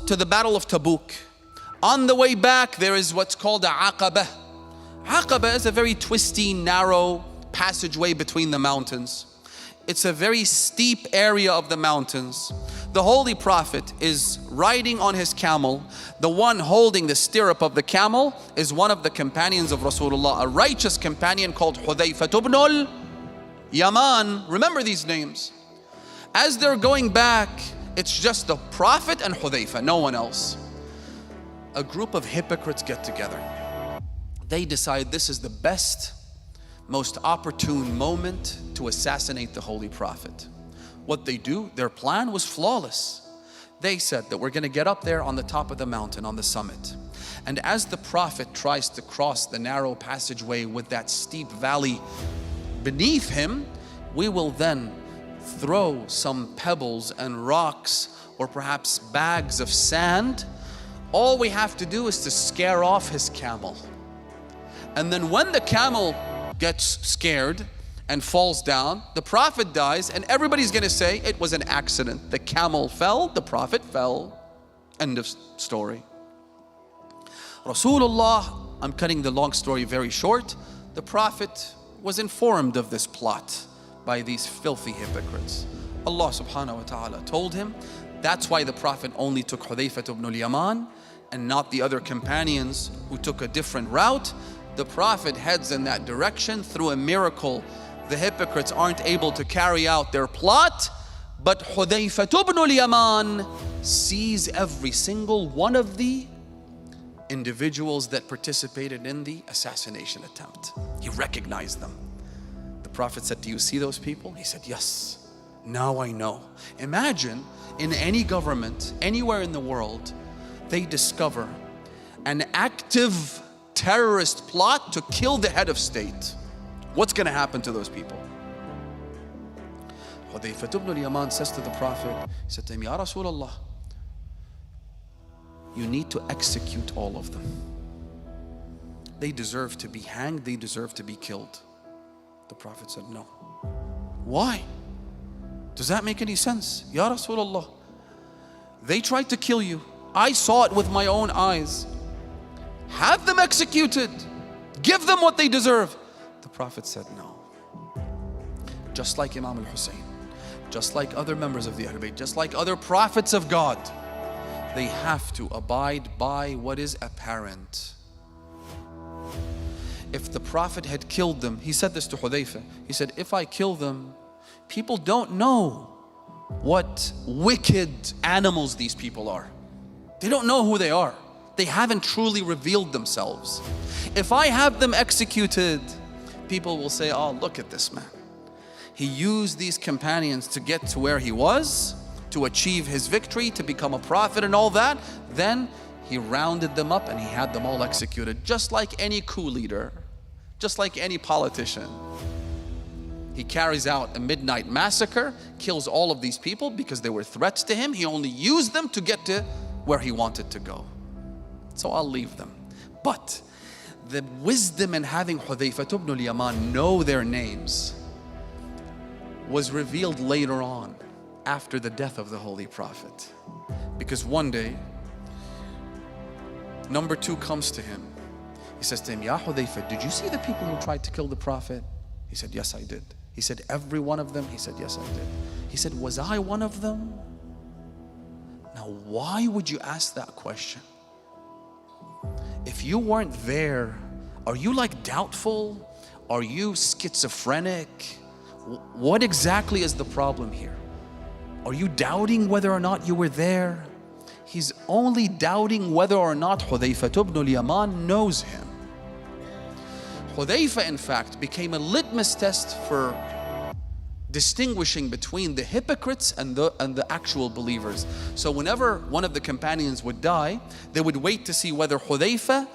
to the Battle of Tabuk. On the way back, there is what's called a Aqaba. Aqaba is a very twisty, narrow passageway between the mountains. It's a very steep area of the mountains. The Holy Prophet is riding on his camel. The one holding the stirrup of the camel is one of the companions of Rasulullah, a righteous companion called Hudayfa ibn al-Yaman. Remember these names. As they're going back, it's just the Prophet and Hudayfa, no one else. A group of hypocrites get together. They decide this is the best, most opportune moment to assassinate the Holy Prophet. What they do, their plan was flawless. They said that we're going to get up there on the top of the mountain, on the summit. And as the Prophet tries to cross the narrow passageway with that steep valley beneath him, we will then throw some pebbles and rocks or perhaps bags of sand. All we have to do is to scare off his camel. And then when the camel gets scared and falls down, the Prophet dies, and everybody's going to say it was an accident. The camel fell, the Prophet fell. End of story. Rasulullah, I'm cutting the long story very short, the Prophet was informed of this plot by these filthy hypocrites. Allah subhanahu wa ta'ala told him, that's why the Prophet only took Hudayfa ibn al-Yaman and not the other companions who took a different route. The Prophet heads in that direction. Through a miracle, the hypocrites aren't able to carry out their plot, but Hudayfa ibn al-Yaman sees every single one of the individuals that participated in the assassination attempt. He recognized them. The Prophet said, do you see those people? He said, yes, now I know. Imagine in any government, anywhere in the world, they discover an active terrorist plot to kill the head of state. What's going to happen to those people? Hudayfa ibn al-Yaman says to the Prophet, he said to him, Ya Rasulullah, you need to execute all of them. They deserve to be hanged, they deserve to be killed. The Prophet said, no. Why? Does that make any sense? Ya Rasulullah, they tried to kill you. I saw it with my own eyes. Have them executed. Give them what they deserve. The Prophet said no. Just like Imam Hussain, just like other members of the ahlebait, just like other prophets of God, they have to abide by what is apparent. If the Prophet had killed them, he said this to Hudayfa, he said, if I kill them, people don't know what wicked animals these people are. They don't know who they are. They haven't truly revealed themselves. If I have them executed, people will say, oh, look at this man. He used these companions to get to where he was, to achieve his victory, to become a prophet and all that. Then he rounded them up and he had them all executed, just like any coup leader, just like any politician. He carries out a midnight massacre, kills all of these people because they were threats to him. He only used them to get to where he wanted to go. So I'll leave them. But the wisdom in having Hudayfa ibn al-Yaman know their names was revealed later on, after the death of the Holy Prophet. Because one day, number two comes to him. He says to him, Ya Hudayfa, did you see the people who tried to kill the Prophet? He said, yes, I did. He said, every one of them? He said, yes, I did. He said, was I one of them? Now, why would you ask that question? If you weren't there, are you like doubtful? Are you schizophrenic? What exactly is the problem here? Are you doubting whether or not you were there? He's only doubting whether or not Hudayfa ibn al-Yaman knows him. Hudayfa, in fact, became a litmus test for distinguishing between the hypocrites and the actual believers. So whenever one of the companions would die, they would wait to see whether Hudayfa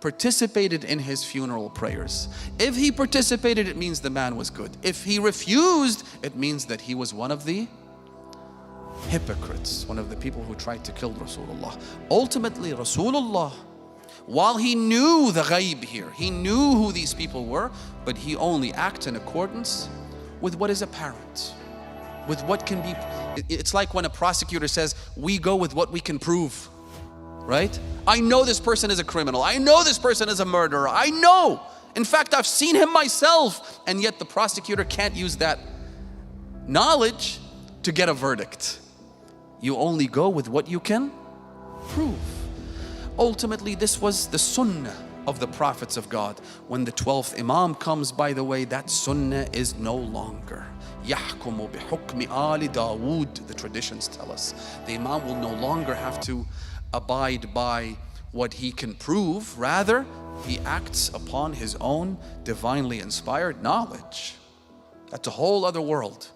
participated in his funeral prayers. If he participated, it means the man was good. If he refused, it means that he was one of the hypocrites, one of the people who tried to kill Rasulullah. Ultimately, Rasulullah, while he knew the ghaib here, he knew who these people were, but he only acted in accordance with what is apparent, with what can be. It's like when a prosecutor says, we go with what we can prove. right? I know this person is a criminal. I know this person is a murderer. I know. In fact, I've seen him myself. And yet the prosecutor can't use that knowledge to get a verdict. You only go with what you can prove. Ultimately, this was the sunnah of the prophets of God. When the 12th Imam comes, by the way, that sunnah is no longer. يَحْكُمُ بِحُكْمِ آلِ دَاوُود, the traditions tell us. The Imam will no longer have to abide by what he can prove. Rather, he acts upon his own divinely inspired knowledge. That's a whole other world.